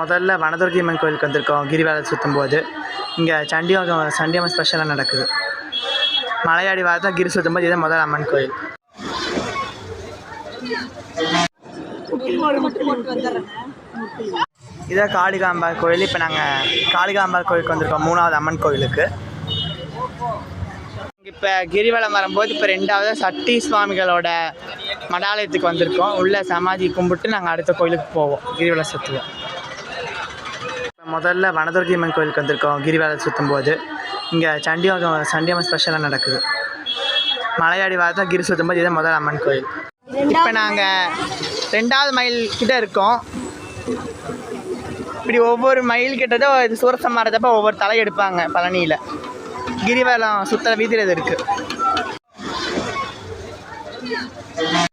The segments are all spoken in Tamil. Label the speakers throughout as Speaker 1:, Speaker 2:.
Speaker 1: முதல்ல வனதுர்க்கி அம்மன் கோயிலுக்கு வந்திருக்கோம். கிரிவலம் சுற்றும் போது இங்கே சண்டியம்மன் ஸ்பெஷலாக நடக்குது. மலையாடி வாரத்தில் கிரி சுற்றும் போது இதுதான் முதல் அம்மன் கோயில். இதான் காளிகாம்பாள் கோயில். இப்போ நாங்கள் காளிகாம்பாள் கோயிலுக்கு வந்திருக்கோம், 3வது அம்மன் கோயிலுக்கு. இப்போ கிரிவலம் வரும்போது இப்போ 2வது சட்டி சுவாமிகளோட மடாலயத்துக்கு வந்திருக்கோம். உள்ள சமாதி கும்பிட்டு நாங்கள் அடுத்த கோயிலுக்கு போவோம், கிரிவலம் சுற்றுவோம். இப்போ முதல்ல வனதுர்க்கி அம்மன் கோயிலுக்கு வந்திருக்கோம். கிரிவலம் சுற்றும் போது இங்கே சண்டியம்மன் ஸ்பெஷலாக நடக்குது. மலையாடி வாரத்தில் கிரி சுற்றும் போது இதுதான் முதல் அம்மன் கோயில். இப்போ நாங்கள் 2வது மைல் கிட்டே இருக்கோம். இப்படி ஒவ்வொரு மைல் கிட்டதான் இது சூரசம் மாறதப்போ ஒவ்வொரு தலை எடுப்பாங்க. பழனியில் கிரிவலம் சுற்றுற வீதியில் இது இருக்குது.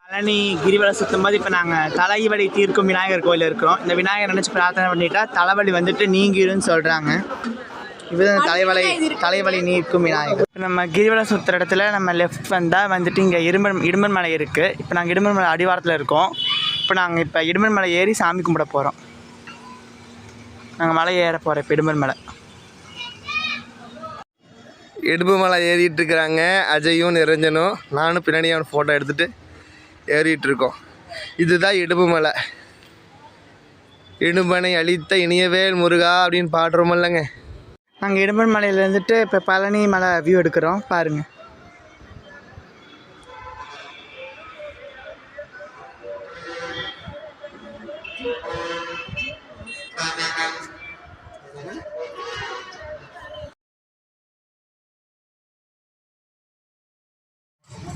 Speaker 1: பழனி கிரிவலம் சுற்றும் போது இப்போ நாங்கள் தலைவலி தீர்க்கும் விநாயகர் கோயில் இருக்கிறோம். இந்த விநாயகர் நினச்சி பிரார்த்தனை பண்ணிட்டா தலைவலி வந்துட்டு நீங்கிருன்னு சொல்கிறாங்க. இதுதான் தலைவலி நீக்கும் விநாயகர். இப்போ நம்ம கிரிவலம் சுற்றுற இடத்துல நம்ம லெஃப்ட் வந்தால் வந்துட்டு இங்கே இடும்பன் மலை இருக்குது. இப்போ நாங்கள் இடும்பன் மலை அடிவாரத்தில் இருக்கோம். இப்போ இடும்பன் மலை ஏறி சாமி கும்பிட போகிறோம். நாங்கள் மலை ஏற போகிறோம். இப்போ இடும்பன் மலை
Speaker 2: இடுப்பு மலை ஏறிட்டு இருக்கிறாங்க. அஜயும் நிரஞ்சனும் நானும் பின்னாடியான ஃபோட்டோ எடுத்துகிட்டு ஏறிட்டுருக்கோம். இதுதான் இடுப்பு மலை. இடும்பனை அழித்த இனியவேல் முருகா அப்படின்னு பாடுறோம் இல்லைங்க.
Speaker 1: நாங்கள் இடும்பன் மலையில் இருந்துட்டு இப்போ பழனி மலை வியூ எடுக்கிறோம், பாருங்கள்.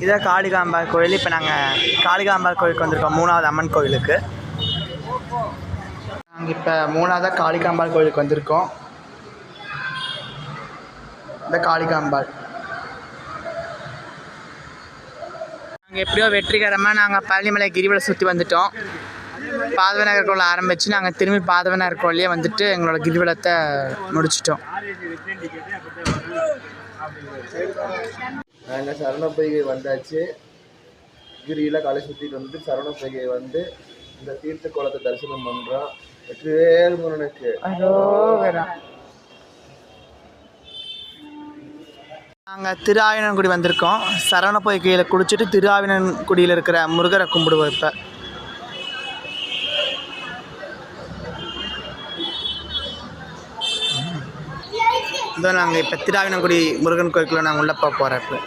Speaker 1: இதான் காளிகாம்பாள் கோயில். இப்போ நாங்கள் காளிகாம்பாள் கோயிலுக்கு வந்திருக்கோம், 3வது அம்மன் கோயிலுக்கு. நாங்கள் இப்போ 3வதாக காளிகாம்பாள் கோயிலுக்கு வந்திருக்கோம். இந்த காளிகாம்பாள் நாங்கள் எப்படியோ வெற்றிகரமாக நாங்கள் பழனிமலை கிரிவலம் சுற்றி வந்துட்டோம். பாதவநகர் கோயில் ஆரம்பித்து நாங்கள் திரும்பி பாதவநகர் கோயிலே வந்துட்டு எங்களோட கிரிவலத்தை முடிச்சிட்டோம்.
Speaker 2: நாங்கள் சரண பொய்கை வந்தாச்சு. கிரியில் காலை சுற்றிட்டு வந்து சரண பொய்கை வந்து இந்த தீர்த்த கோலத்தை தரிசனம் பண்ணுறோம். வெற்றிவேல் முருகனுக்கு.
Speaker 1: நாங்கள் திருஆவினன்குடி வந்திருக்கோம். சரவண பொய்கையில் குளிச்சுட்டு திருஆவினன்குடியில் இருக்கிற முருகரை கும்பிடுவோம். இப்போ இதோ நாங்கள் இப்போ திருஆவினன்குடி முருகன் கோயிலுக்குள்ளே நாங்கள் உள்ளே போக போகிறோம். இப்போ